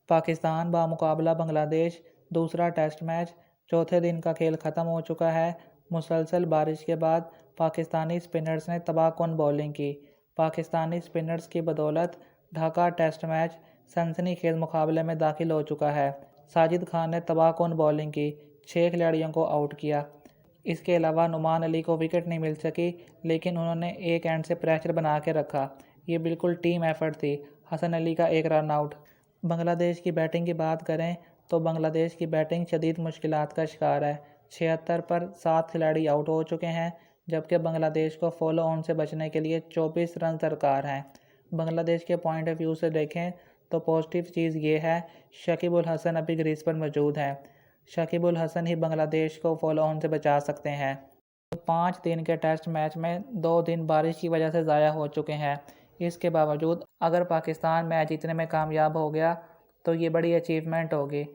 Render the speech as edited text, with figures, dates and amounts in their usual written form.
पाकिस्तान बामुकाबला बांग्लादेश दूसरा test match. चौथे दिन का खेल ख़त्म हो चुका है। मुसलसल बारिश के बाद पाकिस्तानी स्पिनर्स ने तबाहकुन बॉलिंग की। पाकिस्तानी स्पिनर्स की बदौलत ढाका टेस्ट मैच सनसनीखेज मुकाबले में दाखिल हो चुका है। साजिद खान ने तबाहकुन बॉलिंग की, 6 खिलाड़ियों को आउट किया। इसके अलावा नुमान अली को विकेट नहीं मिल सकी, लेकिन उन्होंने एक एंड से प्रेशर बना के रखा। ये बिल्कुल टीम एफर्ट थी। हसन अली का एक रन आउट। बांग्लादेश की बैटिंग की बात करें तो बांग्लादेश की बैटिंग शदीद मुश्किलात का शिकार है। 76 पर 7 खिलाड़ी आउट हो चुके हैं, जबकि बांग्लादेश को फॉलो ऑन से बचने के लिए 24 रन दरकार हैं। बांग्लादेश के पॉइंट ऑफ व्यू से देखें तो पॉजिटिव चीज़ ये है, शकीब उल हसन अभी क्रीज पर मौजूद हैं। शकीब उल हसन ही बांग्लादेश को फॉलो ऑन से बचा सकते हैं। 5 दिन के टेस्ट मैच में 2 दिन बारिश की वजह से ज़ाया हो चुके हैं। इसके बावजूद अगर पाकिस्तान मैच जीतने में कामयाब हो गया तो ये बड़ी अचीवमेंट होगी।